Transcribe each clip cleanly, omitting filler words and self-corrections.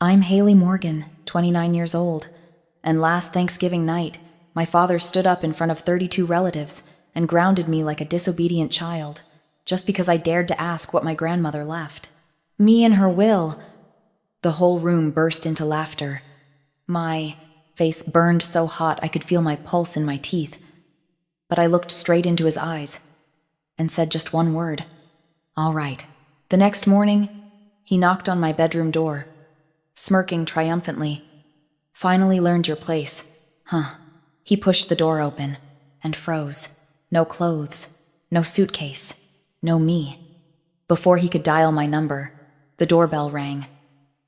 I'm Hailey Morgan, 29 years old, and last Thanksgiving night, my father stood up in front of 32 relatives and grounded me like a disobedient child, just because I dared to ask what my grandmother left. Me and her will. The whole room burst into laughter. My face burned so hot I could feel my pulse in my teeth. But I looked straight into his eyes and said just one word. All right. The next morning, he knocked on my bedroom door, smirking triumphantly. Finally learned your place. Huh. He pushed the door open and froze. No clothes, no suitcase, no me. Before he could dial my number, the doorbell rang,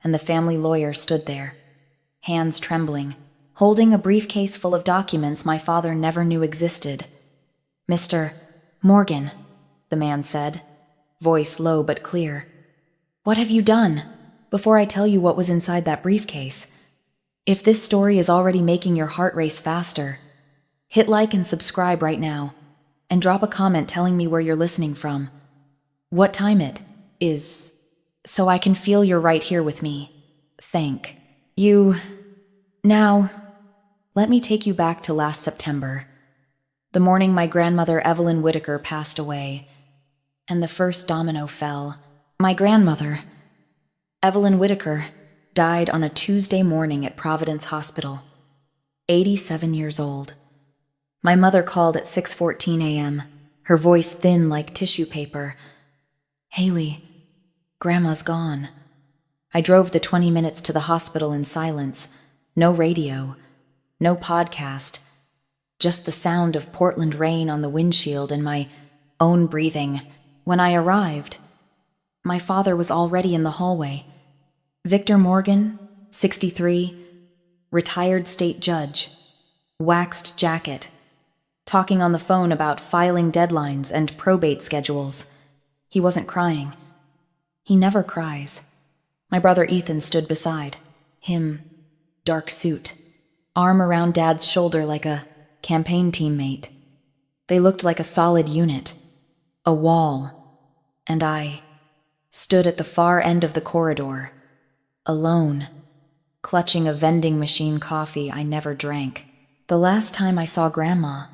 and the family lawyer stood there, hands trembling, holding a briefcase full of documents my father never knew existed. Mr. Morgan, the man said, voice low but clear. What have you done? Before I tell you what was inside that briefcase, if this story is already making your heart race faster, hit like and subscribe right now, and drop a comment telling me where you're listening from, what time it is, so I can feel you're right here with me. Thank you. Now, let me take you back to last September, the morning my grandmother Evelyn Whitaker passed away, and the first domino fell. My grandmother, Evelyn Whitaker, died on a Tuesday morning at Providence Hospital, 87 years old. My mother called at 6:14 a.m., her voice thin like tissue paper. Hailey, Grandma's gone. I drove the 20 minutes to the hospital in silence. No radio, no podcast, just the sound of Portland rain on the windshield and my own breathing. When I arrived, my father was already in the hallway. Victor Morgan, 63, retired state judge, waxed jacket, talking on the phone about filing deadlines and probate schedules. He wasn't crying. He never cries. My brother Ethan stood beside him, dark suit, arm around Dad's shoulder like a campaign teammate. They looked like a solid unit, a wall, and I stood at the far end of the corridor, alone, clutching a vending machine coffee I never drank. The last time I saw Grandma,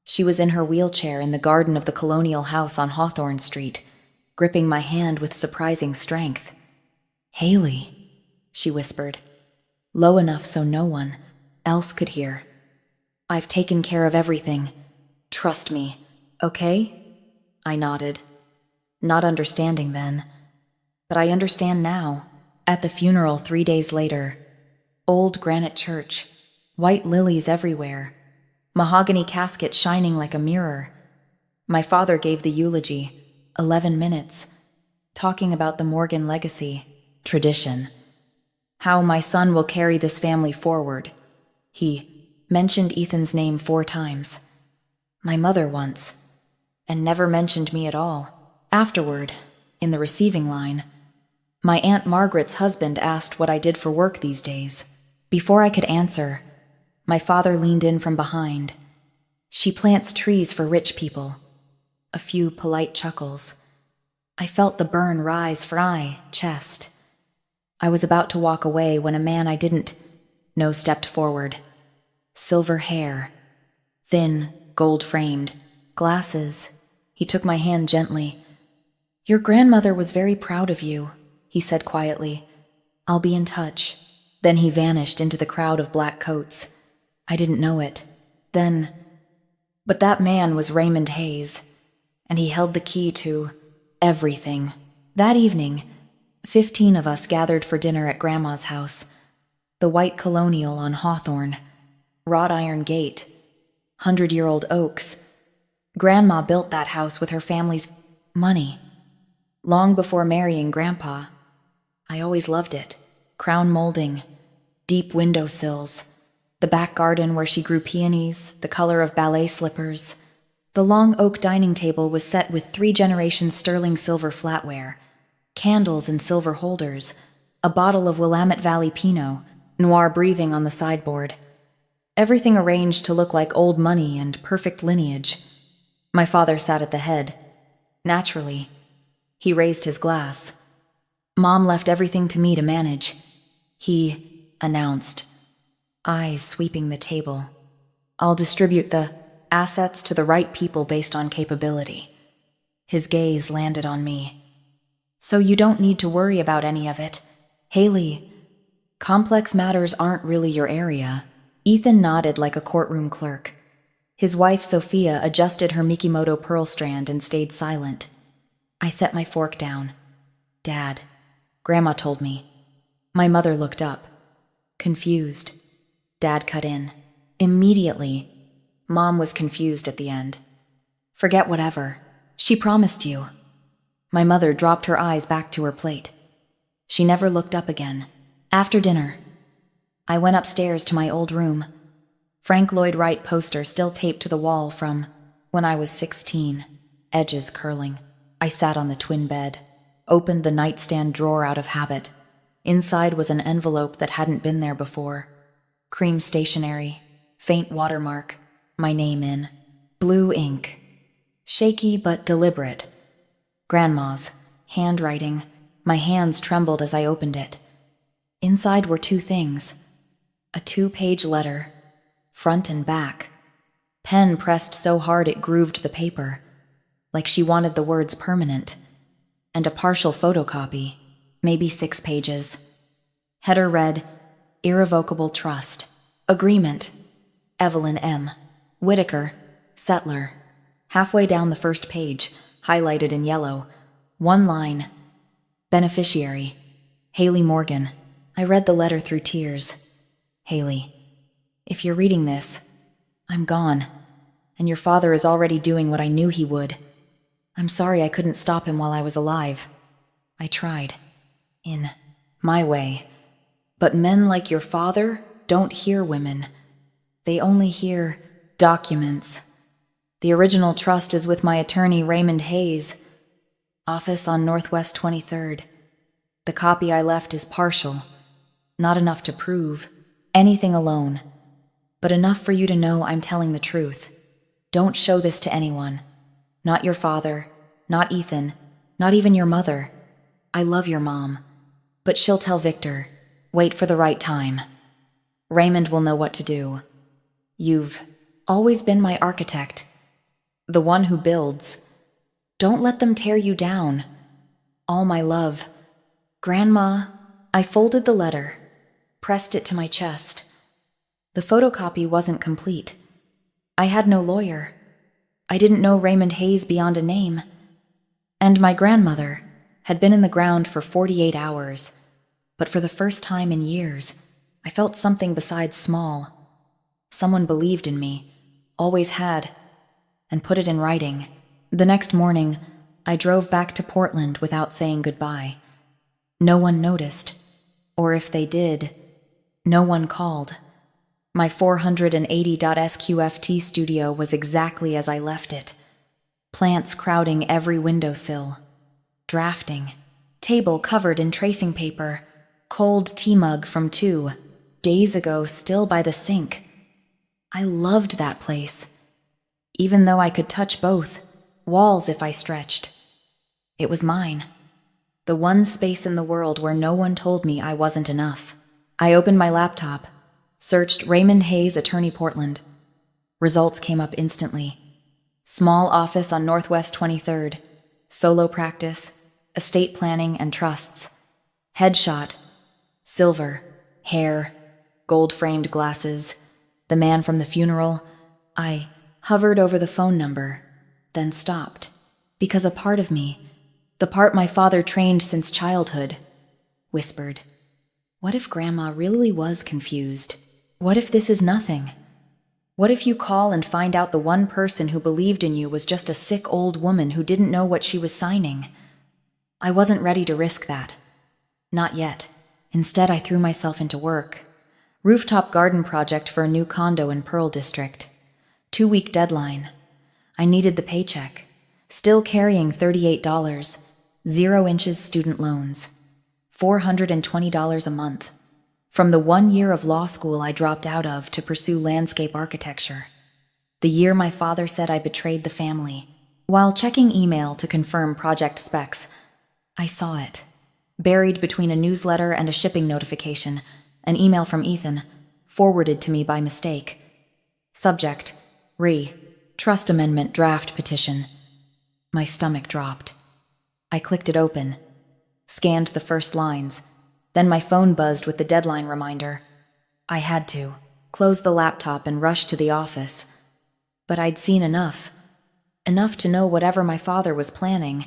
she was in her wheelchair in the garden of the colonial house on Hawthorne Street, gripping my hand with surprising strength. Hailey, she whispered, low enough so no one else could hear. I've taken care of everything. Trust me, okay? I nodded, not understanding then, but I understand now. At the funeral 3 days later, old granite church, white lilies everywhere, mahogany casket shining like a mirror. My father gave the eulogy, 11 minutes, talking about the Morgan legacy, tradition, how my son will carry this family forward. He mentioned Ethan's name 4 times, my mother once, and never mentioned me at all. Afterward, in the receiving line, my Aunt Margaret's husband asked what I did for work these days. Before I could answer, my father leaned in from behind. She plants trees for rich people. A few polite chuckles. I felt the burn rise from my chest. I was about to walk away when a man I didn't know stepped forward. Silver hair, thin, gold-framed, glasses. He took my hand gently. Your grandmother was very proud of you, he said quietly. I'll be in touch. Then he vanished into the crowd of black coats. I didn't know it. But that man was Raymond Hayes, and he held the key to everything. That evening, 15 of us gathered for dinner at Grandma's house, the white colonial on Hawthorne, wrought iron gate, 100-year-old oaks. Grandma built that house with her family's money. Long before marrying Grandpa, I always loved it. Crown molding, deep windowsills, the back garden where she grew peonies, the color of ballet slippers. The long oak dining table was set with 3-generation sterling silver flatware, candles in silver holders, a bottle of Willamette Valley Pinot Noir breathing on the sideboard. Everything arranged to look like old money and perfect lineage. My father sat at the head. Naturally, he raised his glass. Mom left everything to me to manage. He announced, eyes sweeping the table. I'll distribute the assets to the right people based on capability. His gaze landed on me. So you don't need to worry about any of it. Hailey, complex matters aren't really your area. Ethan nodded like a courtroom clerk. His wife, Sophia, adjusted her Mikimoto pearl strand and stayed silent. I set my fork down. Dad, Grandma told me. My mother looked up. Confused. Dad cut in. Immediately. Mom was confused at the end. Forget whatever. She promised you. My mother dropped her eyes back to her plate. She never looked up again. After dinner, I went upstairs to my old room. Frank Lloyd Wright poster still taped to the wall from when I was 16, edges curling. I sat on the twin bed, opened the nightstand drawer out of habit. Inside was an envelope that hadn't been there before. Cream stationery, faint watermark, my name in blue ink. Shaky but deliberate. Grandma's handwriting. My hands trembled as I opened it. Inside were two things. A 2-page letter, front and back. Pen pressed so hard it grooved the paper, like she wanted the words permanent. And a partial photocopy, maybe 6 pages. Header read, Irrevocable Trust. Agreement. Evelyn M. Whitaker, Settler. Halfway down the first page, highlighted in yellow, one line. Beneficiary. Hailey Morgan. I read the letter through tears. Hailey, if you're reading this, I'm gone, and your father is already doing what I knew he would. I'm sorry I couldn't stop him while I was alive. I tried. In my way. But men like your father don't hear women. They only hear documents. The original trust is with my attorney, Raymond Hayes. Office on Northwest 23rd. The copy I left is partial. Not enough to prove anything alone, but enough for you to know I'm telling the truth. Don't show this to anyone. Not your father, not Ethan, not even your mother. I love your mom, but she'll tell Victor. Wait for the right time. Raymond will know what to do. You've always been my architect, the one who builds. Don't let them tear you down. All my love. Grandma, I folded the letter, pressed it to my chest. The photocopy wasn't complete. I had no lawyer. I didn't know Raymond Hayes beyond a name. And my grandmother had been in the ground for 48 hours. But for the first time in years, I felt something besides small. Someone believed in me, always had, and put it in writing. The next morning, I drove back to Portland without saying goodbye. No one noticed, or if they did, no one called. My 480.sqft studio was exactly as I left it. Plants crowding every windowsill. Drafting. Table covered in tracing paper. Cold tea mug from 2 days ago still by the sink. I loved that place. Even though I could touch both walls if I stretched. It was mine. The one space in the world where no one told me I wasn't enough. I opened my laptop, searched Raymond Hayes, Attorney Portland. Results came up instantly. Small office on Northwest 23rd. Solo practice, estate planning and trusts. Headshot. Silver. Hair. Gold-framed glasses. The man from the funeral. I hovered over the phone number, then stopped. Because a part of me, the part my father trained since childhood, whispered, what if Grandma really was confused? What if this is nothing? What if you call and find out the one person who believed in you was just a sick old woman who didn't know what she was signing? I wasn't ready to risk that. Not yet. Instead, I threw myself into work. Rooftop garden project for a new condo in Pearl District. 2-week deadline. I needed the paycheck. Still carrying $38. 0 inches student loans. $420 a month. From the 1 year of law school I dropped out of to pursue landscape architecture. The year my father said I betrayed the family. While checking email to confirm project specs, I saw it. buried between a newsletter and a shipping notification, an email from Ethan, forwarded to me by mistake. Subject: Trust Amendment Draft Petition. My stomach dropped. I clicked it open, scanned the first lines, then my phone buzzed with the deadline reminder. I had to close the laptop and rush to the office. But I'd seen enough to know whatever my father was planning,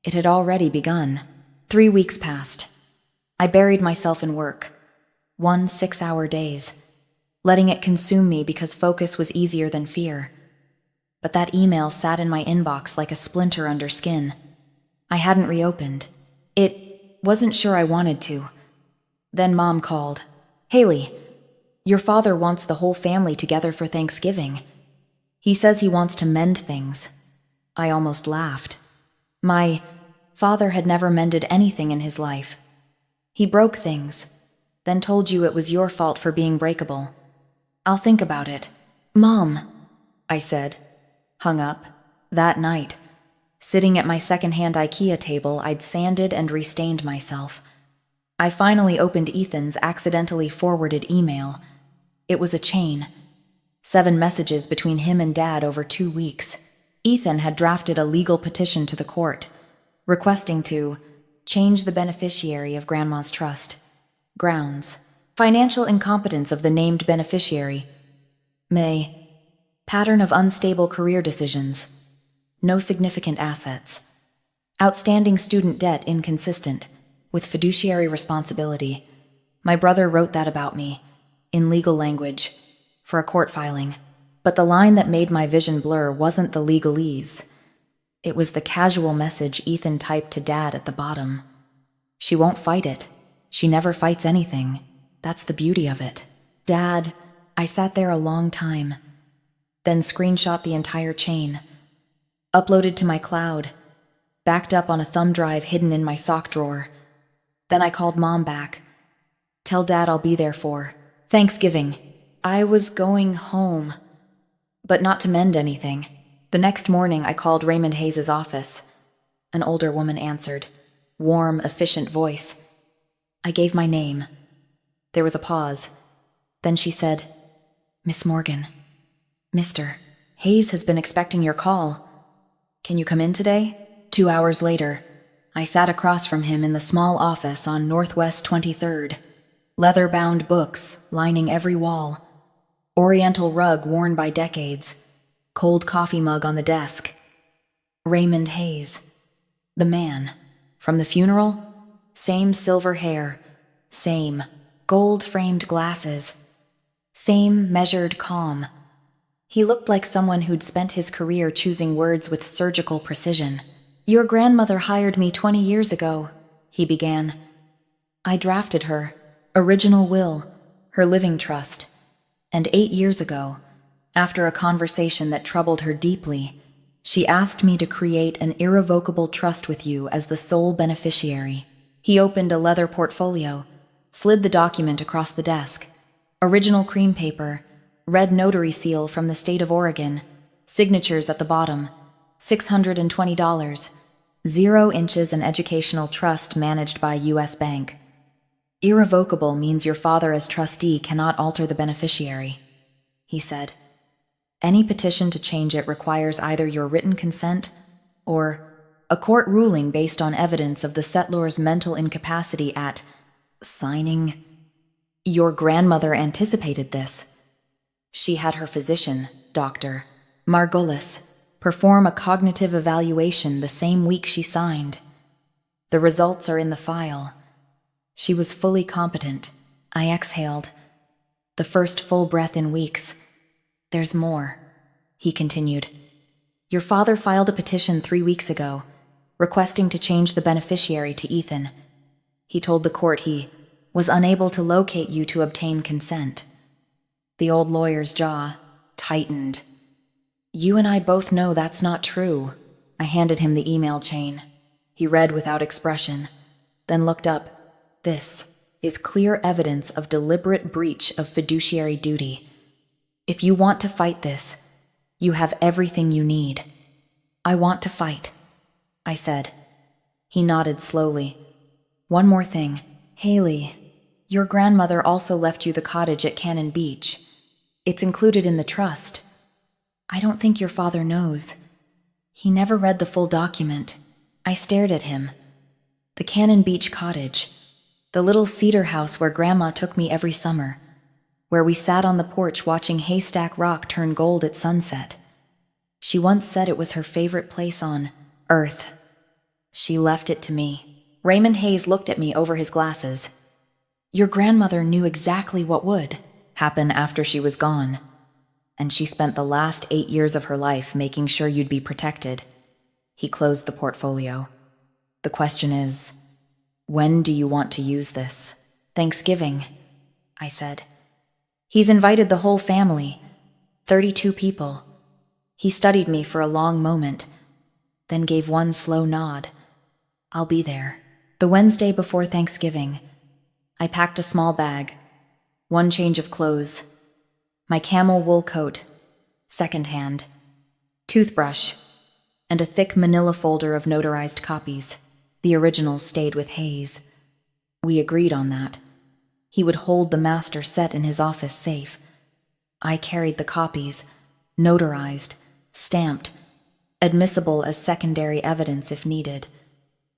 it had already begun. 3 weeks passed. I buried myself in work, 1 6-hour days, letting it consume me because focus was easier than fear. But that email sat in my inbox like a splinter under skin. I hadn't reopened. It wasn't sure I wanted to. Then Mom called. "Hailey, your father wants the whole family together for Thanksgiving. He says he wants to mend things." I almost laughed. My father had never mended anything in his life. He broke things, then told you it was your fault for being breakable. "I'll think about it." "Mom," I said. Hung up. That night, sitting at my secondhand IKEA table, I'd sanded and restained myself. I finally opened Ethan's accidentally forwarded email. It was a chain. 7 messages between him and Dad over 2 weeks. Ethan had drafted a legal petition to the court, requesting to change the beneficiary of Grandma's trust. Grounds: financial incompetence of the named beneficiary. Pattern of unstable career decisions. No significant assets. Outstanding student debt inconsistent with fiduciary responsibility. My brother wrote that about me, in legal language, for a court filing. But the line that made my vision blur wasn't the legalese. It was the casual message Ethan typed to Dad at the bottom. "She won't fight it. She never fights anything. That's the beauty of it." "Dad," I sat there a long time, then screenshot the entire chain, uploaded to my cloud, backed up on a thumb drive hidden in my sock drawer. Then I called Mom back. "Tell Dad I'll be there for Thanksgiving." I was going home, but not to mend anything. The next morning, I called Raymond Hayes' office. An older woman answered, warm, efficient voice. I gave my name. There was a pause. Then she said, "Miss Morgan, Mr. Hayes has been expecting your call. Can you come in today?" 2 hours later, I sat across from him in the small office on Northwest 23rd. Leather-bound books lining every wall. Oriental rug worn by decades. Cold coffee mug on the desk. Raymond Hayes. The man. From the funeral? Same silver hair. Same gold-framed glasses. Same measured calm. He looked like someone who'd spent his career choosing words with surgical precision. "Your grandmother hired me 20 years ago," he began. "I drafted her original will, her living trust. And 8 years ago, after a conversation that troubled her deeply, she asked me to create an irrevocable trust with you as the sole beneficiary." He opened a leather portfolio, slid the document across the desk. Original cream paper, red notary seal from the state of Oregon, signatures at the bottom, $620, 0 inches an educational trust managed by U.S. Bank. "Irrevocable means your father as trustee cannot alter the beneficiary," he said. "Any petition to change it requires either your written consent or a court ruling based on evidence of the settlor's mental incapacity at signing." Your grandmother anticipated this. She had her physician, Dr. Margolis, perform a cognitive evaluation the same week she signed. The results are in the file. She was fully competent. I exhaled. The first full breath in weeks. "There's more," he continued. "Your father filed a petition 3 weeks ago, requesting to change the beneficiary to Ethan. He told the court he was unable to locate you to obtain consent." The old lawyer's jaw tightened. "You and I both know that's not true." I handed him the email chain. He read without expression, then looked up. "This is clear evidence of deliberate breach of fiduciary duty. If you want to fight this, you have everything you need." "I want to fight," I said. He nodded slowly. One more thing. Hailey, your grandmother also left you the cottage at Cannon Beach. It's included in the trust. I don't think your father knows. He never read the full document. I stared at him. The Cannon Beach cottage. The little cedar house where Grandma took me every summer. Where we sat on the porch watching Haystack Rock turn gold at sunset. She once said it was her favorite place on Earth. She left it to me. Raymond Hayes looked at me over his glasses. Your grandmother knew exactly what would happen after she was gone. And she spent the last 8 years of her life making sure you'd be protected. He closed the portfolio. The question is, when do you want to use this? Thanksgiving, I said. He's invited the whole family, 32 people. He studied me for a long moment, then gave one slow nod. I'll be there. The Wednesday before Thanksgiving. I packed a small bag, one change of clothes, my camel wool coat, secondhand, toothbrush, and a thick manila folder of notarized copies. The originals stayed with Hayes. We agreed on that. He would hold the master set in his office safe. I carried the copies, notarized, stamped, admissible as secondary evidence if needed.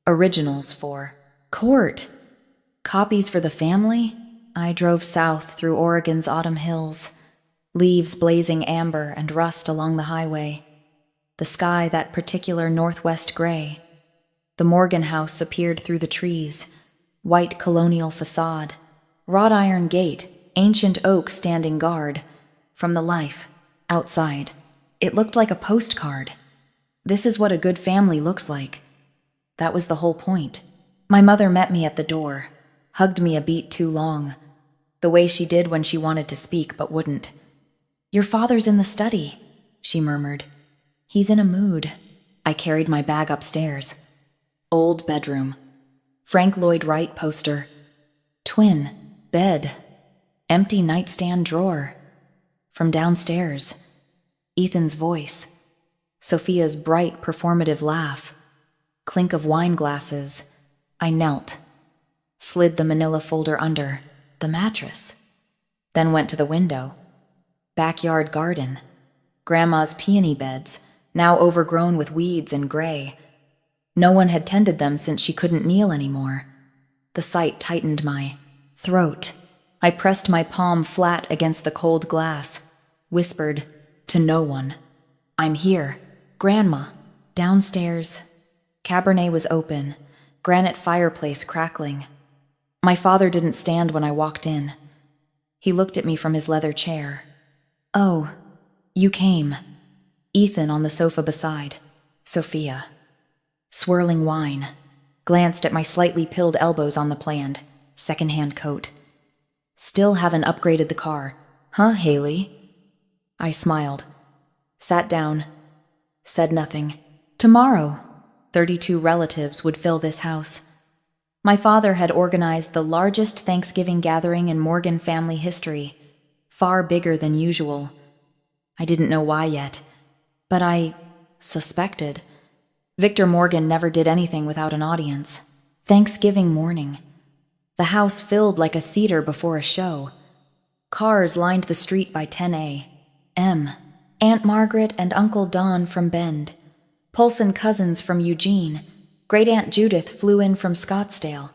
Originals for court. Copies for the family? I drove south through Oregon's autumn hills, leaves blazing amber and rust along the highway. The sky that particular northwest gray. The Morgan house appeared through the trees, white colonial facade, wrought iron gate, ancient oak standing guard. From the life, outside, it looked like a postcard. This is what a good family looks like. That was the whole point. My mother met me at the door, hugged me a beat too long, the way she did when she wanted to speak but wouldn't. Your father's in the study, she murmured. He's in a mood. I carried my bag upstairs. Old bedroom. Frank Lloyd Wright poster. Twin. Bed. Empty nightstand drawer. From downstairs. Ethan's voice. Sophia's bright, performative laugh. Clink of wine glasses. I knelt. Slid the manila folder under the mattress. Then went to the window. Backyard garden. Grandma's peony beds, now overgrown with weeds and gray. No one had tended them since she couldn't kneel anymore. The sight tightened my throat. I pressed my palm flat against the cold glass, whispered to no one, I'm here, Grandma. Downstairs. Cabernet was open, granite fireplace crackling. My father didn't stand when I walked in. He looked at me from his leather chair. Oh, you came. Ethan on the sofa beside. Sophia. Swirling wine. Glanced at my slightly pilled elbows on the planned second-hand coat. Still haven't upgraded the car, huh, Hailey? I smiled. Sat down. Said nothing. Tomorrow, 32 relatives would fill this house. My father had organized the largest Thanksgiving gathering in Morgan family history, far bigger than usual. I didn't know why yet, but I suspected. Victor Morgan never did anything without an audience. Thanksgiving morning. The house filled like a theater before a show. Cars lined the street by 10 a.m. Aunt Margaret and Uncle Don from Bend. Polson cousins from Eugene. Great-Aunt Judith flew in from Scottsdale.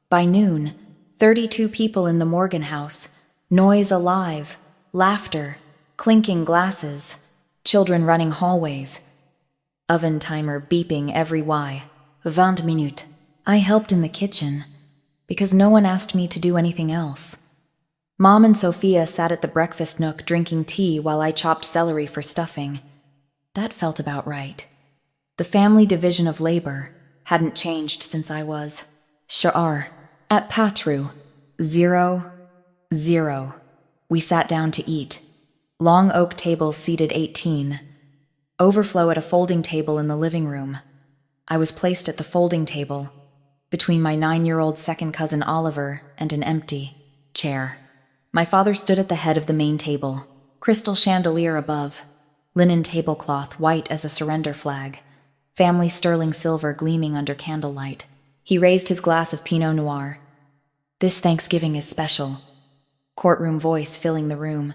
By noon, 32 people in the Morgan house. Noise alive. Laughter. Clinking glasses. Children running hallways. Oven timer beeping every 20 minutes. I helped in the kitchen, because no one asked me to do anything else. Mom and Sophia sat at the breakfast nook drinking tea while I chopped celery for stuffing. That felt about right. The family division of labor hadn't changed since I was Sha'ar. At Patru, 0, 0. We sat down to eat. Long oak tables seated 18. Overflow at a folding table in the living room. I was placed at the folding table, between my 9-year-old second cousin Oliver and an empty chair. My father stood at the head of the main table, crystal chandelier above, linen tablecloth white as a surrender flag, family sterling silver gleaming under candlelight. He raised his glass of Pinot Noir. "This Thanksgiving is special." Courtroom voice filling the room.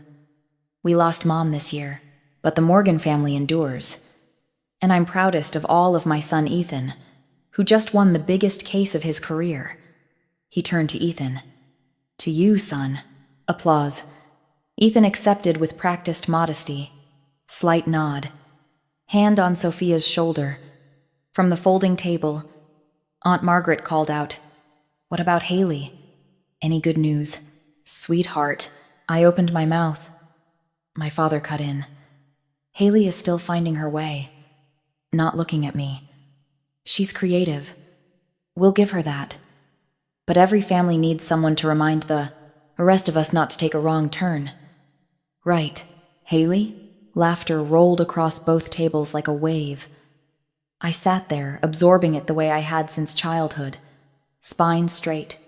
"We lost Mom this year, but the Morgan family endures. And I'm proudest of all of my son Ethan, who just won the biggest case of his career." He turned to Ethan. "To you, son." Applause. Ethan accepted with practiced modesty. Slight nod. Hand on Sophia's shoulder. From the folding table, Aunt Margaret called out, "What about Hailey? Any good news?" "Sweetheart." I opened my mouth. My father cut in. "Hailey is still finding her way." Not looking at me. "She's creative. We'll give her that. But every family needs someone to remind the rest of us not to take a wrong turn." "Right. Hailey?" Laughter rolled across both tables like a wave. I sat there, absorbing it the way I had since childhood. Spine straight,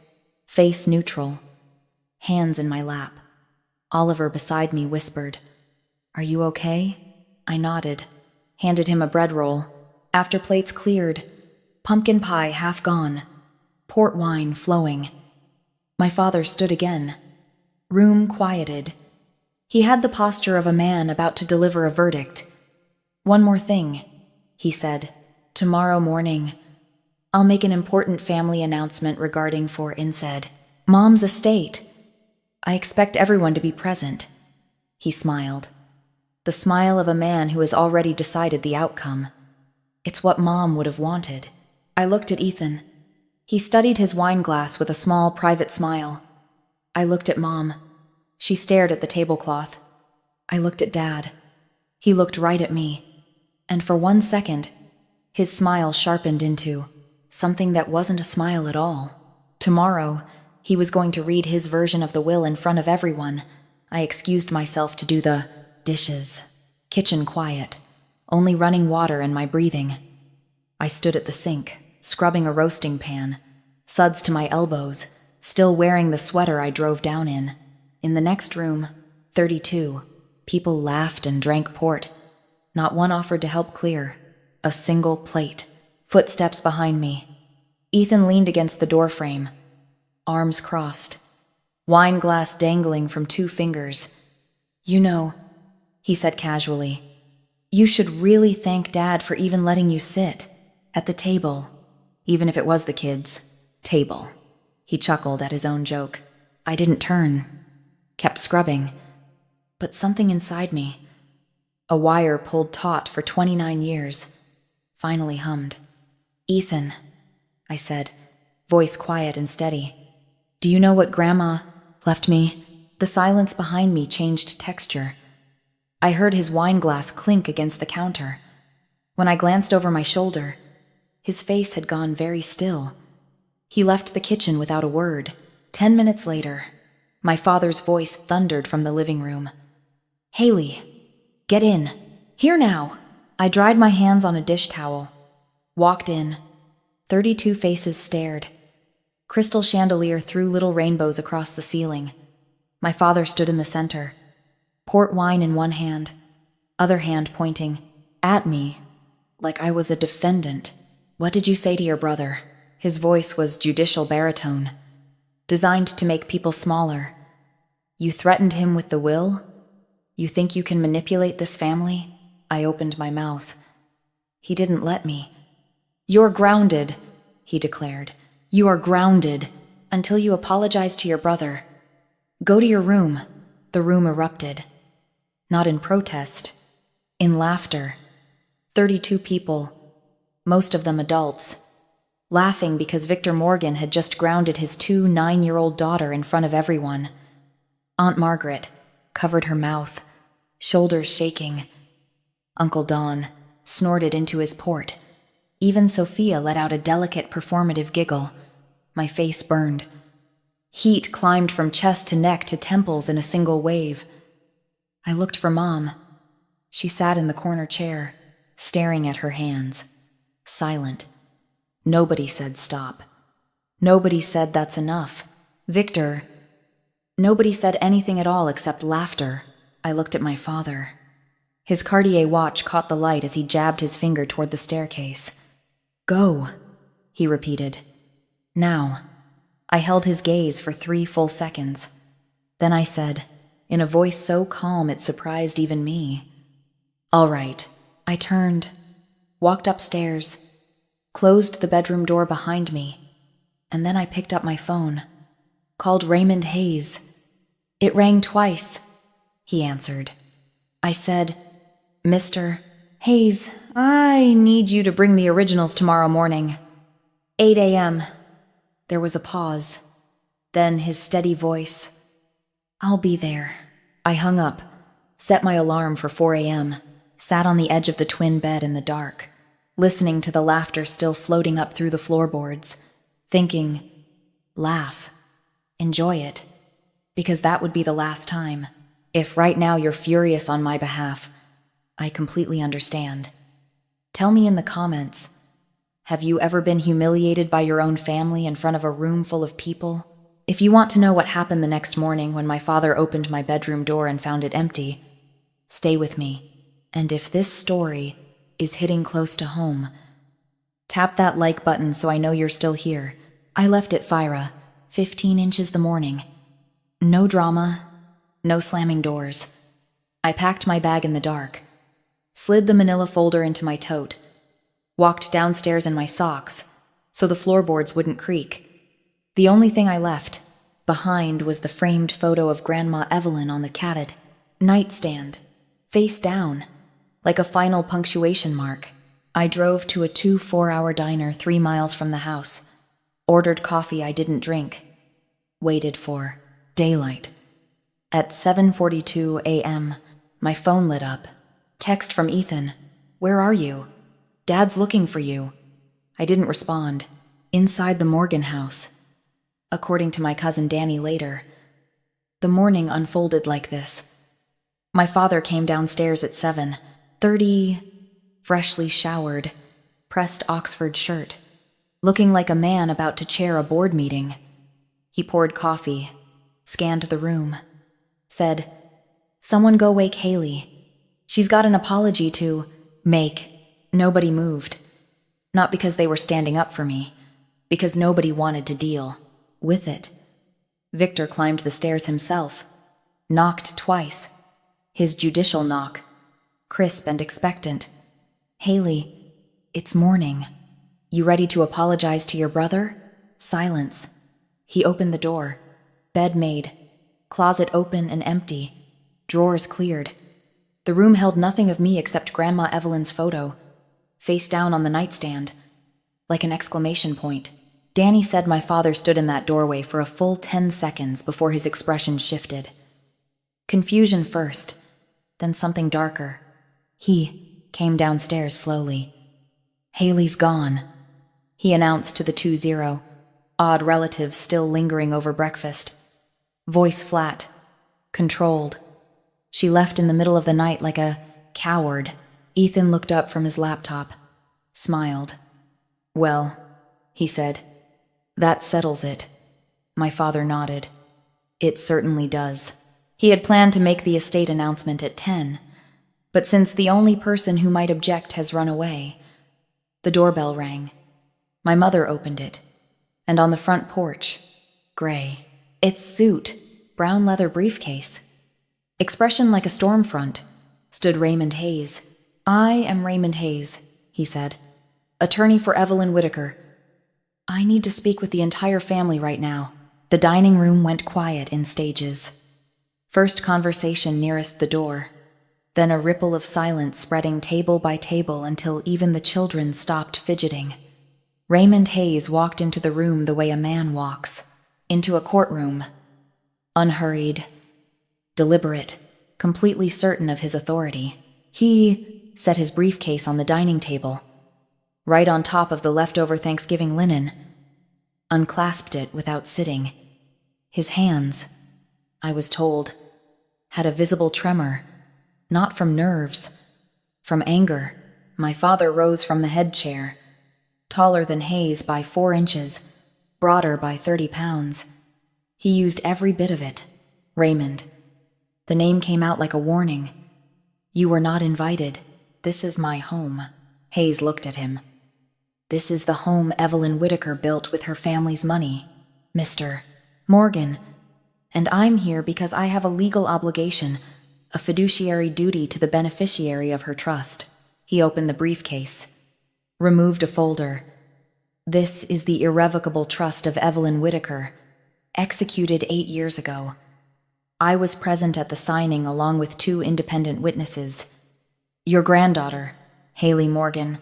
face neutral, hands in my lap. Oliver beside me whispered, "Are you okay?" I nodded, handed him a bread roll. After plates cleared, pumpkin pie half gone, port wine flowing. My father stood again. Room quieted. He had the posture of a man about to deliver a verdict. "One more thing," he said. "Tomorrow morning, I'll make an important family announcement regarding for Instead Mom's estate. I expect everyone to be present." He smiled. The smile of a man who has already decided the outcome. It's what Mom would have wanted. I looked at Ethan. He studied his wine glass with a small private smile. I looked at Mom. She stared at the tablecloth. I looked at Dad. He looked right at me. And for 1 second, his smile sharpened into something that wasn't a smile at all. Tomorrow, he was going to read his version of the will in front of everyone. I excused myself to do the dishes. Kitchen quiet. Only running water and my breathing. I stood at the sink, scrubbing a roasting pan. Suds to my elbows, still wearing the sweater I drove down in. In the next room, 32, people laughed and drank port. Not one offered to help clear. A single plate. Footsteps behind me. Ethan leaned against the doorframe. Arms crossed. Wine glass dangling from 2 fingers. "You know," he said casually, "you should really thank Dad for even letting you sit at the table, even if it was the kids' table." He chuckled at his own joke. I didn't turn. Kept scrubbing. But something inside me, a wire pulled taut for 29 years, finally hummed. "Ethan," I said, voice quiet and steady. "Do you know what Grandma left me?" The silence behind me changed texture. I heard his wine glass clink against the counter. When I glanced over my shoulder, his face had gone very still. He left the kitchen without a word. 10 minutes later, my father's voice thundered from the living room. "Hailey, get in. Here now." I dried my hands on a dish towel. Walked in. 32 faces stared. Crystal chandelier threw little rainbows across the ceiling. My father stood in the center. Port wine in one hand, other hand pointing at me like I was a defendant. "What did you say to your brother?" His voice was judicial baritone, designed to make people smaller. "You threatened him with the will? You think you can manipulate this family?" I opened my mouth. He didn't let me. "You're grounded," he declared. "You are grounded until you apologize to your brother. Go to your room." The room erupted. Not in protest, in laughter. 32 people, most of them adults, laughing because Victor Morgan had just grounded his 2 9-year-old daughter in front of everyone. Aunt Margaret covered her mouth, shoulders shaking. Uncle Don snorted into his port. Even Sophia let out a delicate performative giggle. My face burned. Heat climbed from chest to neck to temples in a single wave. I looked for Mom. She sat in the corner chair, staring at her hands, silent. Nobody said stop. Nobody said that's enough. Victor. Nobody said anything at all except laughter. I looked at my father. His Cartier watch caught the light as he jabbed his finger toward the staircase. "Go," he repeated. Now. I held his gaze for 3 full seconds. Then I said, in a voice so calm it surprised even me, "All right." I turned, walked upstairs, closed the bedroom door behind me, and then I picked up my phone, called Raymond Hayes. It rang twice. He answered. I said, "Mr. Hayes, I need you to bring the originals tomorrow morning. 8 a.m. There was a pause. Then his steady voice, "I'll be there." I hung up, set my alarm for 4 a.m., sat on the edge of the twin bed in the dark, listening to the laughter still floating up through the floorboards, thinking, laugh, enjoy it, because that would be the last time. If right now you're furious on my behalf, I completely understand. Tell me in the comments, have you ever been humiliated by your own family in front of a room full of people? If you want to know what happened the next morning when my father opened my bedroom door and found it empty, stay with me. And if this story is hitting close to home, tap that like button so I know you're still here. I left at Fira, 15 inches the morning. No drama, no slamming doors. I packed my bag in the dark, slid the manila folder into my tote, walked downstairs in my socks so the floorboards wouldn't creak. The only thing I left behind was the framed photo of Grandma Evelyn on the cottage nightstand, face down, like a final punctuation mark. I drove to a 2-4-hour diner 3 miles from the house, ordered coffee I didn't drink, waited for daylight. At 7:42 a.m., my phone lit up. Text from Ethan, "Where are you? Dad's looking for you." I didn't respond. Inside the Morgan house. According to my cousin Danny later, the morning unfolded like this. My father came downstairs at 7:30, freshly showered, pressed Oxford shirt, looking like a man about to chair a board meeting. He poured coffee, scanned the room, said, "Someone go wake Hailey. She's got an apology to make." Nobody moved. Not because they were standing up for me, because nobody wanted to deal with it. Victor climbed the stairs himself, knocked twice. His judicial knock, crisp and expectant. "Hailey, it's morning. You ready to apologize to your brother?" Silence. He opened the door. Bed made. Closet open and empty. Drawers cleared. The room held nothing of me except Grandma Evelyn's photo, face down on the nightstand, like an exclamation point. Danny said my father stood in that doorway for a full 10 seconds before his expression shifted. Confusion first, then something darker. He came downstairs slowly. "Hailey's gone," he announced to the 2-0, odd relatives still lingering over breakfast. Voice flat, controlled. She left in the middle of the night like a coward. Ethan looked up from his laptop, smiled. "Well," he said, "that settles it." My father nodded. "It certainly does." He had planned to make the estate announcement at 10, but since the only person who might object has run away, the doorbell rang. My mother opened it, and on the front porch, gray, its suit, brown leather briefcase, expression like a storm front, stood Raymond Hayes. "I am Raymond Hayes," he said, "attorney for Evelyn Whitaker. I need to speak with the entire family right now." The dining room went quiet in stages. First conversation nearest the door, then a ripple of silence spreading table by table until even the children stopped fidgeting. Raymond Hayes walked into the room the way a man walks, into a courtroom, unhurried, deliberate, completely certain of his authority. He set his briefcase on the dining table, right on top of the leftover Thanksgiving linen, unclasped it without sitting. His hands, I was told, had a visible tremor, not from nerves, from anger. My father rose from the head chair, taller than Hayes by 4 inches, broader by 30 pounds. He used every bit of it. "Raymond." The name came out like a warning. "You were not invited. This is my home." Hayes looked at him. This is the home Evelyn Whitaker built with her family's money, Mr. Morgan, and I'm here because I have a legal obligation, a fiduciary duty to the beneficiary of her trust. He opened the briefcase, removed a folder. This is the irrevocable trust of Evelyn Whitaker, executed 8 years ago. I was present at the signing along with 2 independent witnesses. Your granddaughter, Hailey Morgan,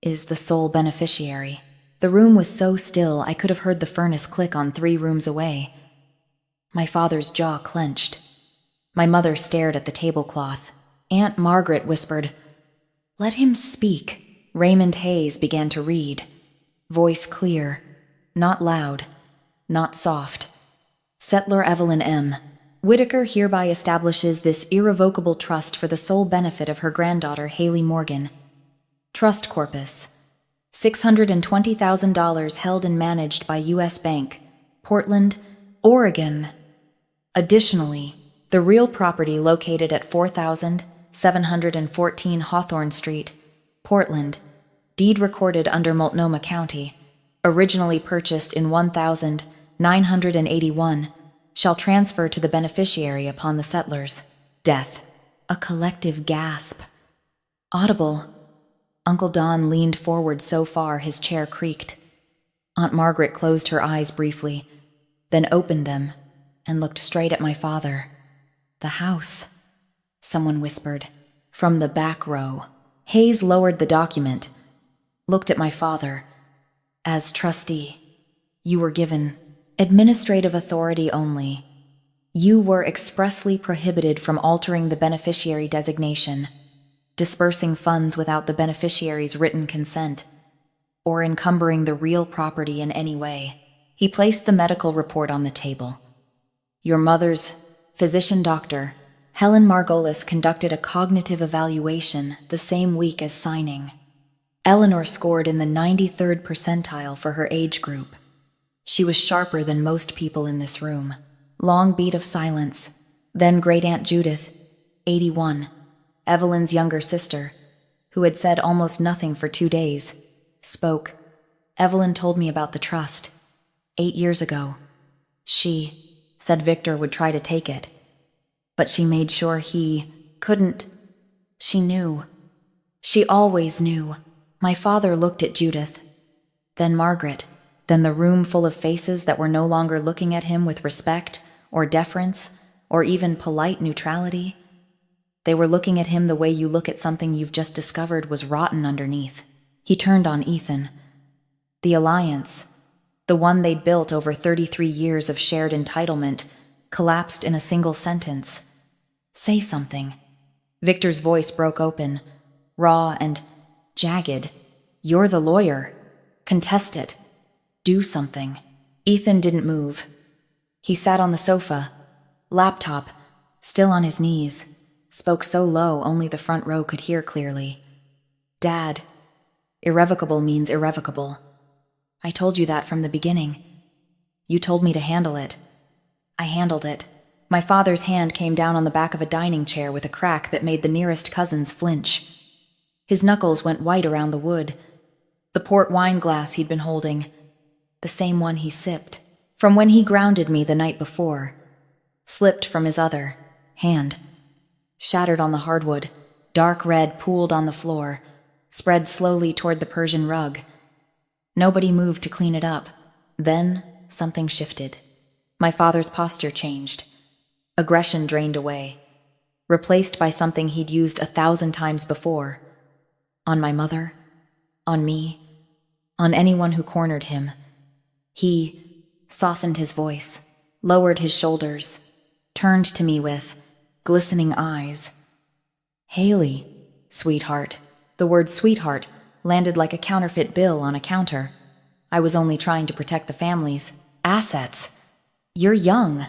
is the sole beneficiary. The room was so still I could have heard the furnace click on 3 rooms away. My father's jaw clenched. My mother stared at the tablecloth. Aunt Margaret whispered, "Let him speak." Raymond Hayes began to read. Voice clear, not loud, not soft. Settler Evelyn M. Whitaker hereby establishes this irrevocable trust for the sole benefit of her granddaughter Hailey Morgan. Trust corpus: $620,000 held and managed by U.S. Bank, Portland, Oregon. Additionally, the real property located at 4714 Hawthorne Street, Portland, deed recorded under Multnomah County, originally purchased in 1981, shall transfer to the beneficiary upon the settler's death. A collective gasp. Audible. Uncle Don leaned forward so far his chair creaked. Aunt Margaret closed her eyes briefly, then opened them and looked straight at my father. "The house," someone whispered, from the back row. Hayes lowered the document, looked at my father. "As trustee, you were given administrative authority only. You were expressly prohibited from altering the beneficiary designation, dispersing funds without the beneficiary's written consent, or encumbering the real property in any way." He placed the medical report on the table. "Your mother's physician-doctor, Helen Margolis, conducted a cognitive evaluation the same week as signing. Eleanor scored in the 93rd percentile for her age group. She was sharper than most people in this room." Long beat of silence. Then Great-Aunt Judith, 81, Evelyn's younger sister, who had said almost nothing for 2 days, spoke. "Evelyn told me about the trust. 8 years ago. She said Victor would try to take it, but she made sure he couldn't. She knew. She always knew." My father looked at Judith, then Margaret, then the room full of faces that were no longer looking at him with respect or deference or even polite neutrality. They were looking at him the way you look at something you've just discovered was rotten underneath. He turned on Ethan. The alliance, the one they'd built over 33 years of shared entitlement, collapsed in a single sentence. "Say something." Victor's voice broke open, raw and jagged. "You're the lawyer. Contest it. Do something." Ethan didn't move. He sat on the sofa, laptop, still on his knees, spoke so low only the front row could hear clearly. "Dad, irrevocable means irrevocable. I told you that from the beginning. You told me to handle it. I handled it." My father's hand came down on the back of a dining chair with a crack that made the nearest cousins flinch. His knuckles went white around the wood. The port wine glass he'd been holding, the same one he sipped, from when he grounded me the night before, slipped from his other hand, shattered on the hardwood, dark red pooled on the floor, spread slowly toward the Persian rug. Nobody moved to clean it up. Then something shifted. My father's posture changed. Aggression drained away, replaced by something he'd used 1,000 times before. On my mother, on me, on anyone who cornered him. He softened his voice, lowered his shoulders, turned to me with glistening eyes. "Hailey, sweetheart." The word sweetheart landed like a counterfeit bill on a counter. I was only trying to protect the family's assets. "You're young.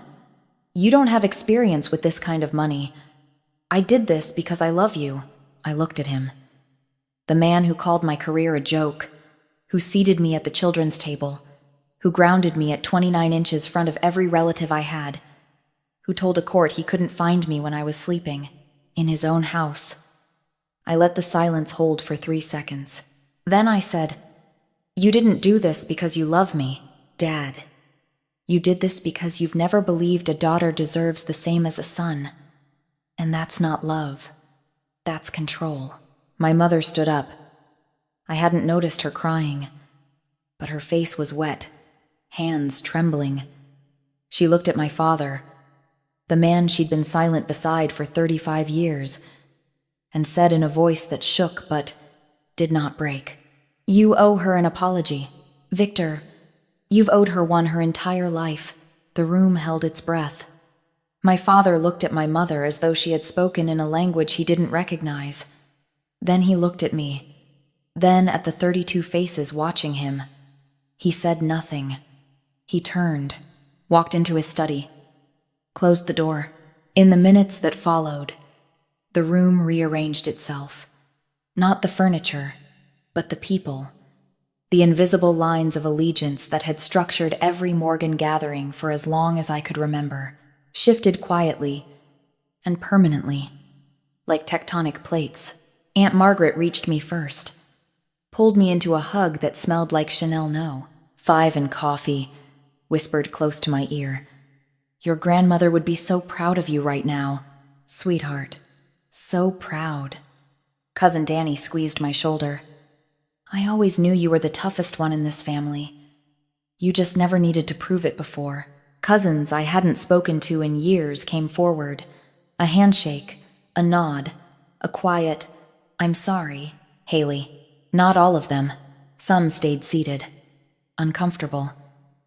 You don't have experience with this kind of money. I did this because I love you." I looked at him. The man who called my career a joke, who seated me at the children's table, who grounded me at 29 inches front of every relative I had, who told a court he couldn't find me when I was sleeping, in his own house. I let the silence hold for 3 seconds. Then I said, You didn't do this because you love me, Dad. You did this because you've never believed a daughter deserves the same as a son. And that's not love. That's control. My mother stood up. I hadn't noticed her crying, but her face was wet, hands trembling. She looked at my father, the man she'd been silent beside for 35 years, and said in a voice that shook but did not break, "You owe her an apology. Victor, you've owed her one her entire life." The room held its breath. My father looked at my mother as though she had spoken in a language he didn't recognize. Then he looked at me, then at the 32 faces watching him. He said nothing. He turned, walked into his study, closed the door. In the minutes that followed, the room rearranged itself. Not the furniture, but the people. The invisible lines of allegiance that had structured every Morgan gathering for as long as I could remember shifted quietly and permanently, like tectonic plates. Aunt Margaret reached me first, pulled me into a hug that smelled like Chanel No. 5 and coffee, whispered close to my ear. "Your grandmother would be so proud of you right now, sweetheart. So proud." Cousin Danny squeezed my shoulder. "I always knew you were the toughest one in this family. You just never needed to prove it before." Cousins I hadn't spoken to in years came forward. A handshake, a nod, a quiet, "I'm sorry, Hailey." Not all of them. Some stayed seated, uncomfortable,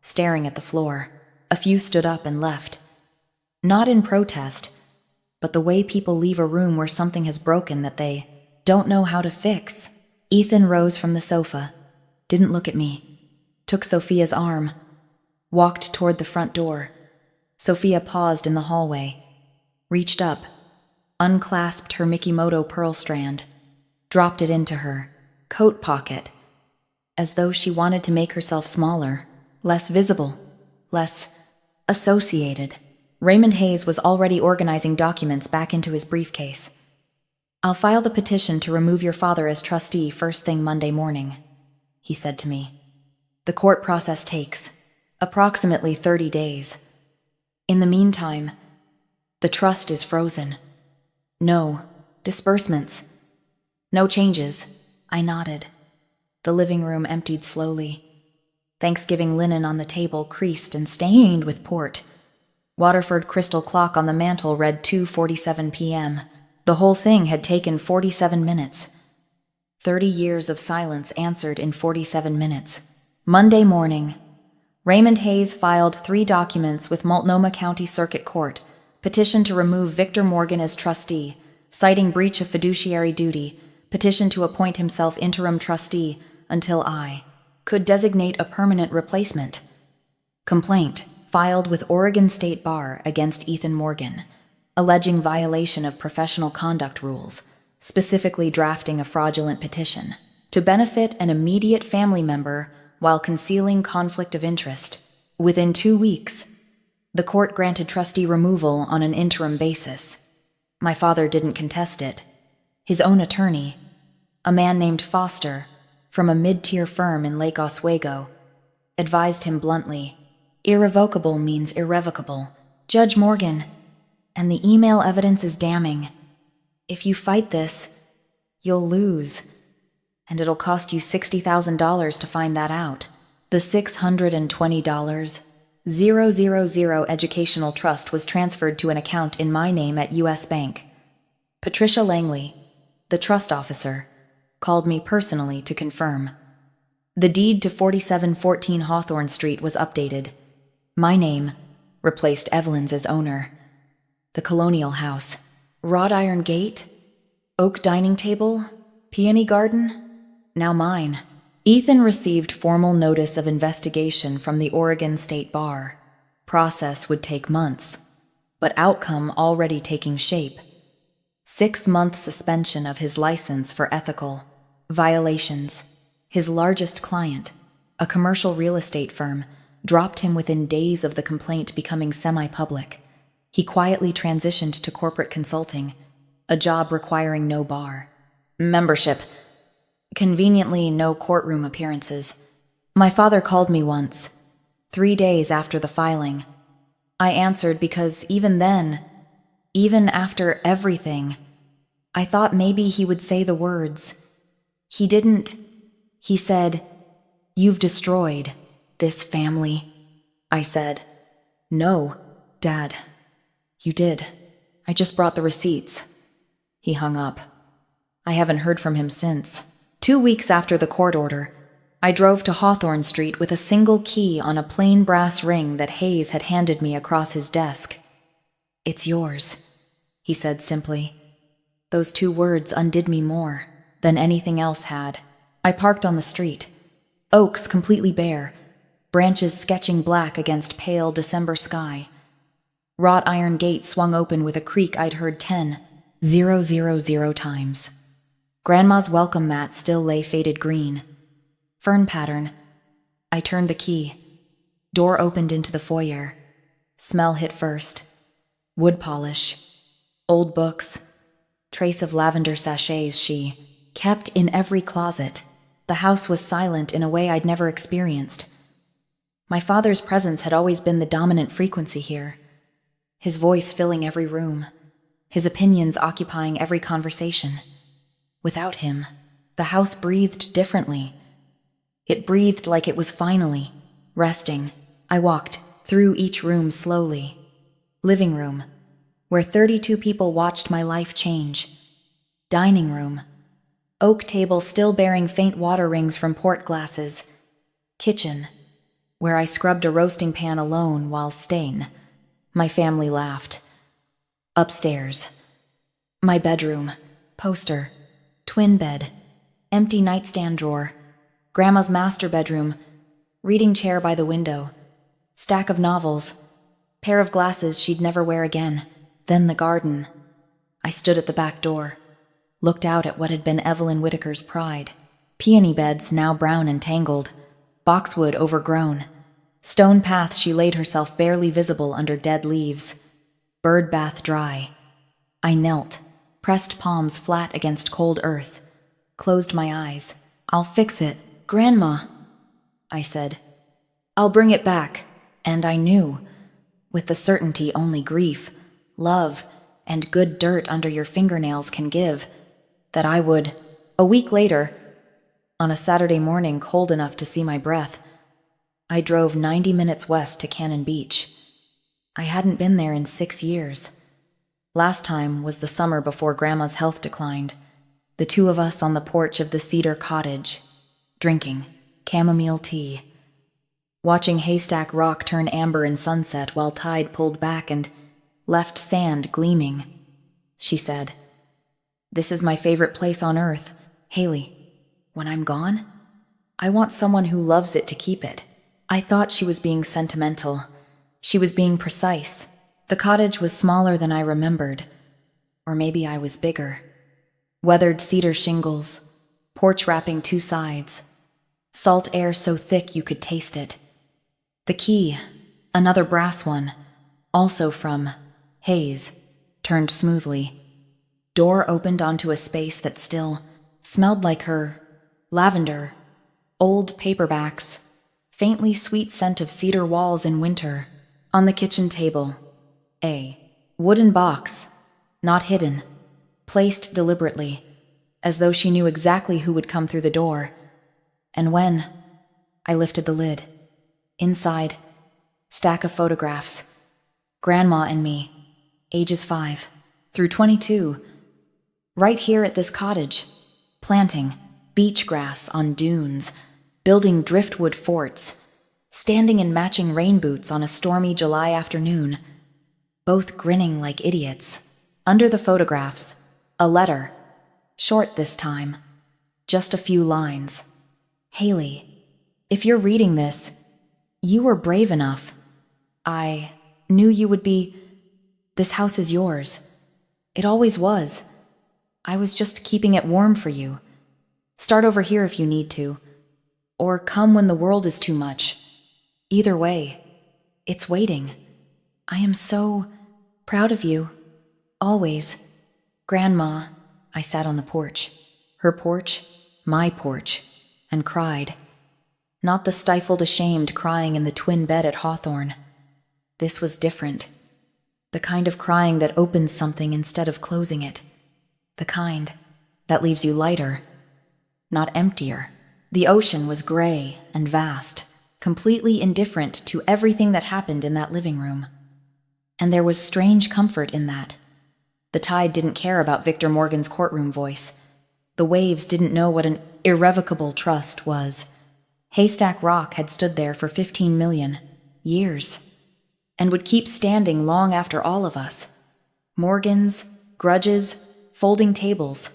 staring at the floor. A few stood up and left. Not in protest, but the way people leave a room where something has broken that they don't know how to fix. Ethan rose from the sofa, didn't look at me, took Sophia's arm, walked toward the front door. Sophia paused in the hallway, reached up, unclasped her Mikimoto pearl strand, dropped it into her coat pocket, as though she wanted to make herself smaller, less visible, less associated. Raymond Hayes was already organizing documents back into his briefcase. "I'll file the petition to remove your father as trustee first thing Monday morning," he said to me. "The court process takes approximately 30 days. In the meantime, the trust is frozen. No disbursements. No changes." I nodded. The living room emptied slowly. Thanksgiving linen on the table creased and stained with port. Waterford crystal clock on the mantel read 2:47 p.m. The whole thing had taken 47 minutes. 30 years of silence answered in 47 minutes. Monday morning, Raymond Hayes filed 3 documents with Multnomah County Circuit Court, petition to remove Victor Morgan as trustee, citing breach of fiduciary duty, petition to appoint himself interim trustee until I could designate a permanent replacement. Complaint filed with Oregon State Bar against Ethan Morgan, alleging violation of professional conduct rules, specifically drafting a fraudulent petition to benefit an immediate family member while concealing conflict of interest. Within 2 weeks, the court granted trustee removal on an interim basis. My father didn't contest it. His own attorney, a man named Foster, from a mid-tier firm in Lake Oswego, advised him bluntly, "Irrevocable means irrevocable. Judge Morgan, and the email evidence is damning. If you fight this, you'll lose, and it'll cost you $60,000 to find that out." The $620,000 educational trust was transferred to an account in my name at U.S. Bank. Patricia Langley, the trust officer, called me personally to confirm. The deed to 4714 Hawthorne Street was updated. My name replaced Evelyn's as owner. The colonial house, wrought iron gate, oak dining table, peony garden, now mine. Ethan received formal notice of investigation from the Oregon State Bar. Process would take months, but outcome already taking shape. 6-month suspension of his license for ethical violations. His largest client, a commercial real estate firm, dropped him within days of the complaint becoming semi-public. He quietly transitioned to corporate consulting, a job requiring no bar membership. Conveniently, no courtroom appearances. My father called me once, 3 days after the filing. I answered because even then, even after everything, I thought maybe he would say the words. He didn't. He said, "You've destroyed this family." I said, "No, Dad. You did. I just brought the receipts." He hung up. I haven't heard from him since. 2 weeks after the court order, I drove to Hawthorne Street with a single key on a plain brass ring that Hayes had handed me across his desk. "It's yours," he said simply. Those 2 words undid me more than anything else had. I parked on the street. Oaks completely bare, branches sketching black against pale December sky. Wrought iron gate swung open with a creak I'd heard 10,000 times. Grandma's welcome mat still lay faded green. Fern pattern. I turned the key. Door opened into the foyer. Smell hit first. Wood polish. Old books. Trace of lavender sachets she kept in every closet. The house was silent in a way I'd never experienced. My father's presence had always been the dominant frequency here. His voice filling every room. His opinions occupying every conversation. Without him, the house breathed differently. It breathed like it was finally resting. I walked through each room slowly. Living room, where 32 people watched my life change. Dining room, oak table still bearing faint water rings from port glasses. Kitchen, where I scrubbed a roasting pan alone while staying. My family laughed. Upstairs, my bedroom, poster, twin bed, empty nightstand drawer, Grandma's master bedroom, reading chair by the window, stack of novels, pair of glasses she'd never wear again, then the garden. I stood at the back door, looked out at what had been Evelyn Whitaker's pride. Peony beds now brown and tangled, boxwood overgrown, stone path she laid herself barely visible under dead leaves, bird bath dry. I knelt, pressed palms flat against cold earth, closed my eyes. "I'll fix it, Grandma," I said. "I'll bring it back." And I knew, with the certainty only grief, love, and good dirt under your fingernails can give, that I would. A week later, on a Saturday morning cold enough to see my breath, I drove 90 minutes west to Cannon Beach. I hadn't been there in 6 years. Last time was the summer before Grandma's health declined. The 2 of us on the porch of the cedar cottage, drinking chamomile tea, watching Haystack Rock turn amber in sunset while tide pulled back and left sand gleaming. She said, "This is my favorite place on earth, Hailey. When I'm gone, I want someone who loves it to keep it." I thought she was being sentimental. She was being precise. The cottage was smaller than I remembered. Or maybe I was bigger. Weathered cedar shingles, porch wrapping 2 sides, salt air so thick you could taste it. The key, another brass one, also from Hayes, turned smoothly. Door opened onto a space that still smelled like her, lavender, old paperbacks, faintly sweet scent of cedar walls in winter. On the kitchen table, a wooden box, not hidden, placed deliberately, as though she knew exactly who would come through the door. And when I lifted the lid, inside, stack of photographs, Grandma and me, ages 5 through 22, right here at this cottage, planting beach grass on dunes, building driftwood forts, standing in matching rain boots on a stormy July afternoon, both grinning like idiots. Under the photographs, a letter, short this time, just a few lines. "Hailey, if you're reading this, you were brave enough. I knew you would be. This house is yours. It always was. I was just keeping it warm for you. Start over here if you need to. Or come when the world is too much. Either way, it's waiting. I am so proud of you. Always. Grandma." I sat on the porch, her porch, my porch, and cried. Not the stifled ashamed crying in the twin bed at Hawthorne. This was different. The kind of crying that opens something instead of closing it. The kind that leaves you lighter, not emptier. The ocean was gray and vast, completely indifferent to everything that happened in that living room. And there was strange comfort in that. The tide didn't care about Victor Morgan's courtroom voice. The waves didn't know what an irrevocable trust was. Haystack Rock had stood there for 15 million years, and would keep standing long after all of us. Morgans, grudges, folding tables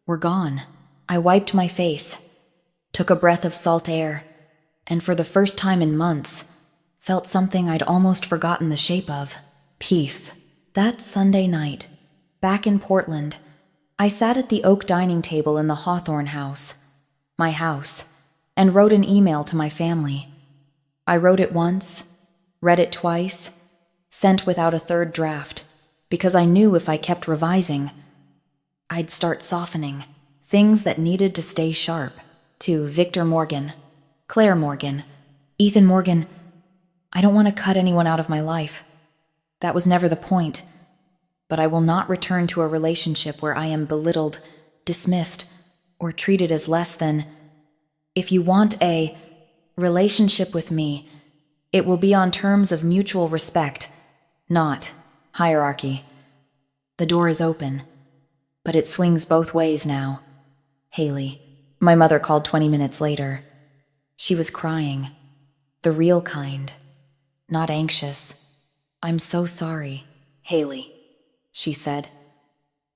were gone. I wiped my face, took a breath of salt air, and for the first time in months, felt something I'd almost forgotten the shape of: peace. That Sunday night, back in Portland, I sat at the oak dining table in the Hawthorne house, my house, and wrote an email to my family. I wrote it once, read it twice, sent without a third draft, because I knew if I kept revising, I'd start softening things that needed to stay sharp. To Victor Morgan, Claire Morgan, Ethan Morgan, I don't want to cut anyone out of my life. That was never the point. But I will not return to a relationship where I am belittled, dismissed, or treated as less than. If you want a relationship with me, it will be on terms of mutual respect, not hierarchy. The door is open, but it swings both ways now. Hailey, my mother called 20 minutes later. She was crying. The real kind. Not anxious. "I'm so sorry, Hailey," she said.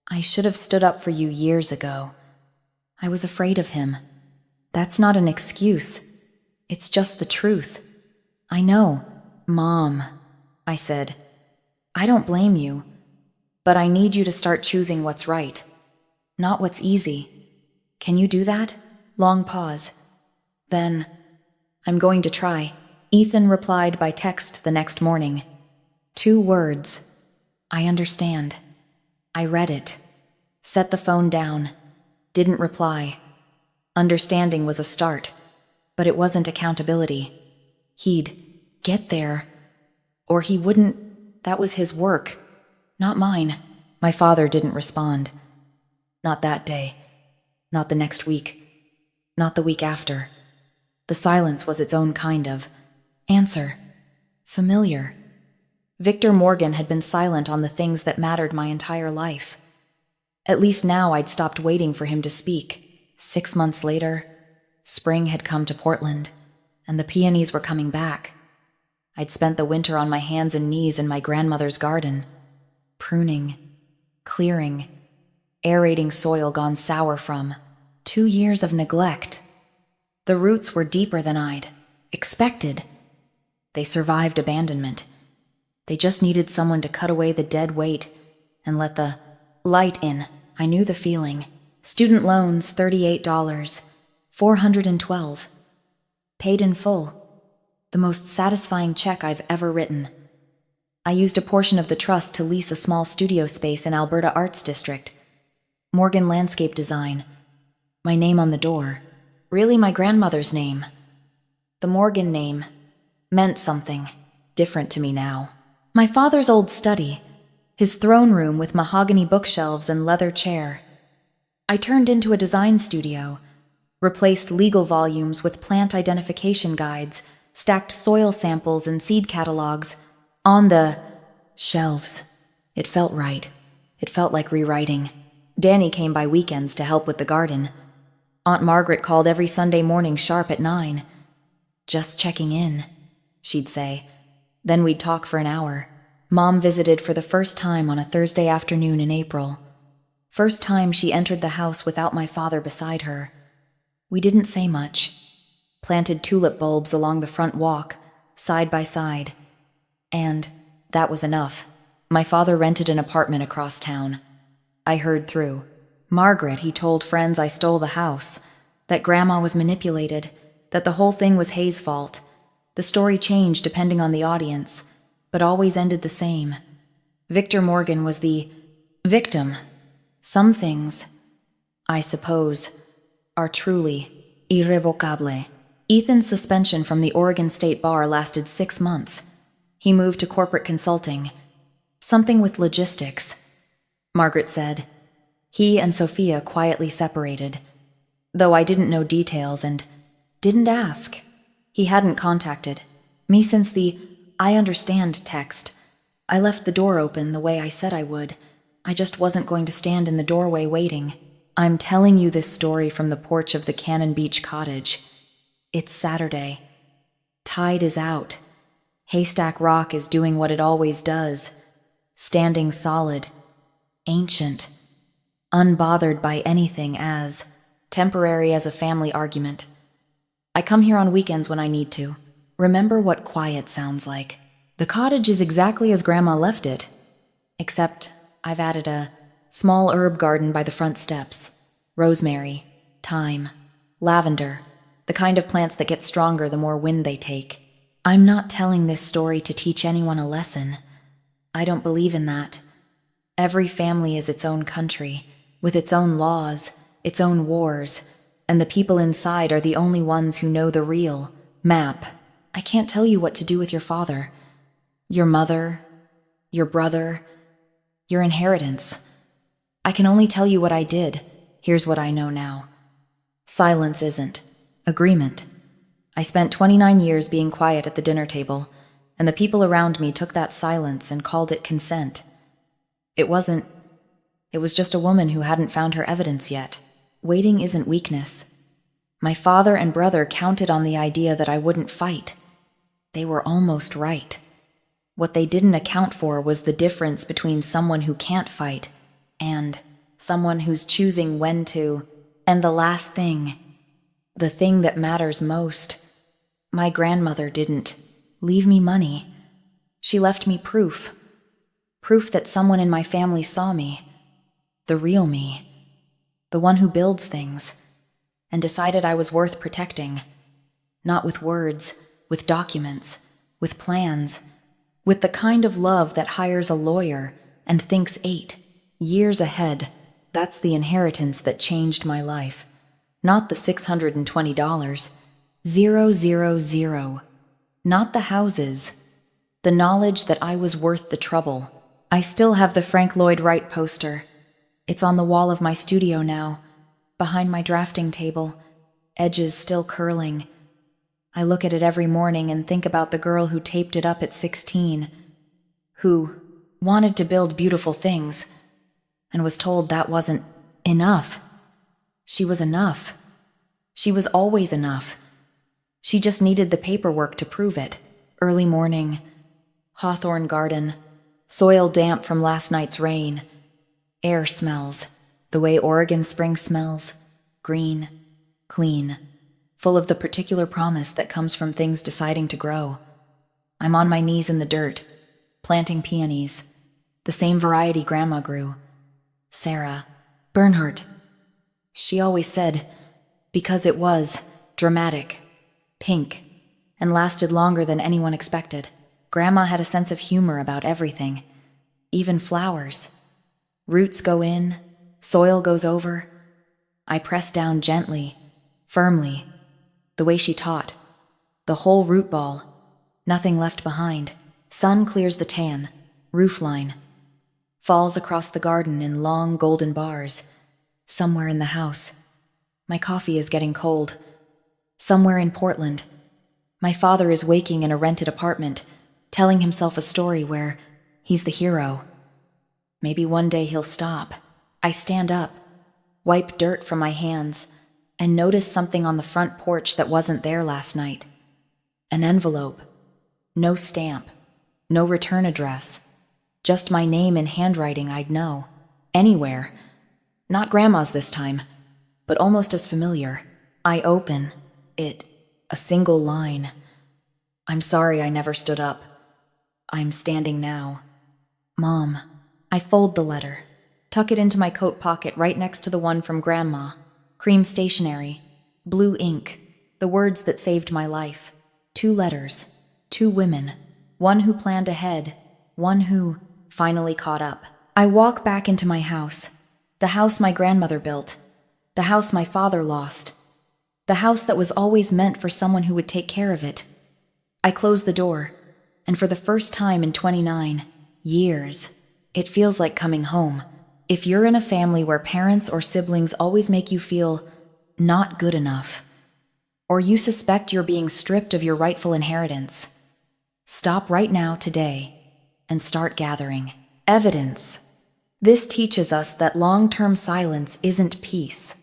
"I should have stood up for you years ago. I was afraid of him. That's not an excuse. It's just the truth. I know." "Mom," I said, "I don't blame you, but I need you to start choosing what's right, not what's easy. Can you do that?" Long pause. Then, "I'm going to try." Ethan replied by text the next morning. 2 words. "I understand." I read it. Set the phone down. Didn't reply. Understanding was a start, but it wasn't accountability. He'd get there, or he wouldn't. That was his work, not mine. My father didn't respond. Not that day. Not the next week. Not the week after. The silence was its own kind of answer. Familiar. Victor Morgan had been silent on the things that mattered my entire life. At least now I'd stopped waiting for him to speak. 6 months later, spring had come to Portland, and the peonies were coming back. I'd spent the winter on my hands and knees in my grandmother's garden, pruning, clearing, aerating soil gone sour from 2 years of neglect. The roots were deeper than I'd expected. They survived abandonment. They just needed someone to cut away the dead weight and let the light in. I knew the feeling. Student loans, $38, $412. Paid in full. The most satisfying check I've ever written. I used a portion of the trust to lease a small studio space in Alberta Arts District. Morgan Landscape Design. My name on the door. Really my grandmother's name. The Morgan name meant something different to me now. My father's old study, his throne room with mahogany bookshelves and leather chair. I turned into a design studio, replaced legal volumes with plant identification guides, stacked soil samples and seed catalogs on the shelves. It felt right. It felt like rewriting. Danny came by weekends to help with the garden. Aunt Margaret called every Sunday morning sharp at 9. "Just checking in," she'd say. Then we'd talk for an hour. Mom visited for the first time on a Thursday afternoon in April. First time she entered the house without my father beside her. We didn't say much. Planted tulip bulbs along the front walk, side by side. And that was enough. My father rented an apartment across town. I heard through. Margaret, he told friends I stole the house, that Grandma was manipulated, that the whole thing was Hay's fault. The story changed depending on the audience, but always ended the same. Victor Morgan was the victim. Some things, I suppose, are truly irrevocable. Ethan's suspension from the Oregon State Bar lasted 6 months. He moved to corporate consulting. Something with logistics. Margaret said. He and Sophia quietly separated. Though I didn't know details and didn't ask. He hadn't contacted me since the "I understand" text. I left the door open the way I said I would. I just wasn't going to stand in the doorway waiting. I'm telling you this story from the porch of the Cannon Beach cottage. It's Saturday. Tide is out. Haystack Rock is doing what it always does. Standing solid. Ancient. Unbothered by anything as temporary as a family argument. I come here on weekends when I need to. Remember what quiet sounds like. The cottage is exactly as Grandma left it. Except I've added a small herb garden by the front steps. Rosemary, thyme, lavender, the kind of plants that get stronger the more wind they take. I'm not telling this story to teach anyone a lesson. I don't believe in that. Every family is its own country, with its own laws, its own wars, and the people inside are the only ones who know the real map. I can't tell you what to do with your father, your mother, your brother, your inheritance. I can only tell you what I did. Here's what I know now. Silence isn't. Agreement. I spent 29 years being quiet at the dinner table, and the people around me took that silence and called it consent. It wasn't. It was just a woman who hadn't found her evidence yet. Waiting isn't weakness. My father and brother counted on the idea that I wouldn't fight. They were almost right. What they didn't account for was the difference between someone who can't fight and someone who's choosing when to. And the last thing, the thing that matters most, my grandmother didn't leave me money. She left me proof. Proof that someone in my family saw me. The real me. The one who builds things. And decided I was worth protecting. Not with words, with documents, with plans. With the kind of love that hires a lawyer and thinks 8 years ahead. That's the inheritance that changed my life. Not the $620. 000. Not the houses. The knowledge that I was worth the trouble. I still have the Frank Lloyd Wright poster. It's on the wall of my studio now, behind my drafting table, edges still curling. I look at it every morning and think about the girl who taped it up at 16, who wanted to build beautiful things, and was told that wasn't enough. She was enough. She was always enough. She just needed the paperwork to prove it. Early morning, Hawthorne garden, soil damp from last night's rain. Air smells, the way Oregon spring smells, green, clean, full of the particular promise that comes from things deciding to grow. I'm on my knees in the dirt, planting peonies, the same variety Grandma grew. Sarah Bernhardt. She always said, because it was dramatic, pink, and lasted longer than anyone expected. Grandma had a sense of humor about everything, even flowers. Roots go in, soil goes over. I press down gently, firmly, the way she taught. The whole root ball, nothing left behind. Sun clears the tan, roofline, falls across the garden in long golden bars. Somewhere in the house. My coffee is getting cold. Somewhere in Portland. My father is waking in a rented apartment, telling himself a story where he's the hero. Maybe one day he'll stop. I stand up, wipe dirt from my hands, and notice something on the front porch that wasn't there last night. An envelope. No stamp. No return address. Just my name in handwriting I'd know. Anywhere. Not Grandma's this time, but almost as familiar. I open it. A single line. I'm sorry I never stood up. I'm standing now. Mom. I fold the letter, tuck it into my coat pocket right next to the one from Grandma. Cream stationery, blue ink, the words that saved my life. 2 letters, 2 women, one who planned ahead, one who finally caught up. I walk back into my house, the house my grandmother built, the house my father lost, the The house that was always meant for someone who would take care of it. I closed the door, and for the first time in 29 years, it feels like coming home. If you're in a family where parents or siblings always make you feel not good enough, or you suspect you're being stripped of your rightful inheritance, stop right now today and start gathering evidence. This teaches us that long-term silence isn't peace,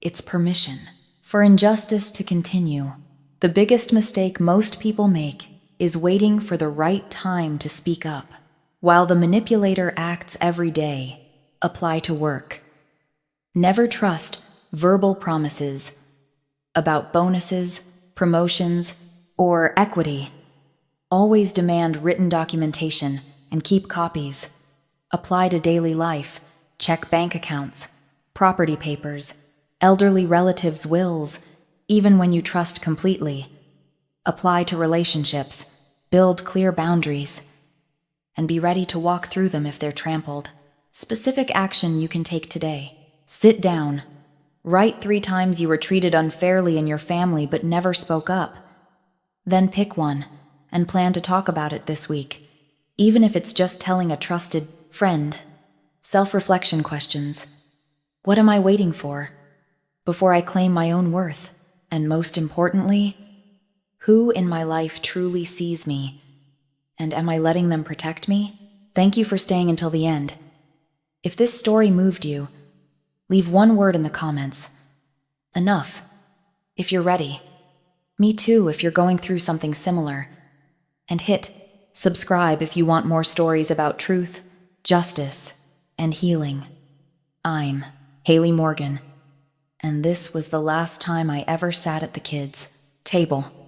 it's permission for injustice to continue. The biggest mistake most people make is waiting for the right time to speak up. While the manipulator acts every day, apply to work. Never trust verbal promises about bonuses, promotions, or equity. Always demand written documentation and keep copies. Apply to daily life, check bank accounts, property papers, elderly relatives' wills, even when you trust completely. Apply to relationships, build clear boundaries, and be ready to walk through them if they're trampled. Specific action you can take today. Sit down. Write 3 times you were treated unfairly in your family but never spoke up. Then pick one and plan to talk about it this week, even if it's just telling a trusted friend. Self-reflection questions. What am I waiting for before I claim my own worth? And most importantly, who in my life truly sees me? And am I letting them protect me? Thank you for staying until the end. If this story moved you, leave one word in the comments. Enough, if you're ready. Me too, if you're going through something similar. And hit subscribe if you want more stories about truth, justice, and healing. I'm Hailey Morgan, and this was the last time I ever sat at the kids' table.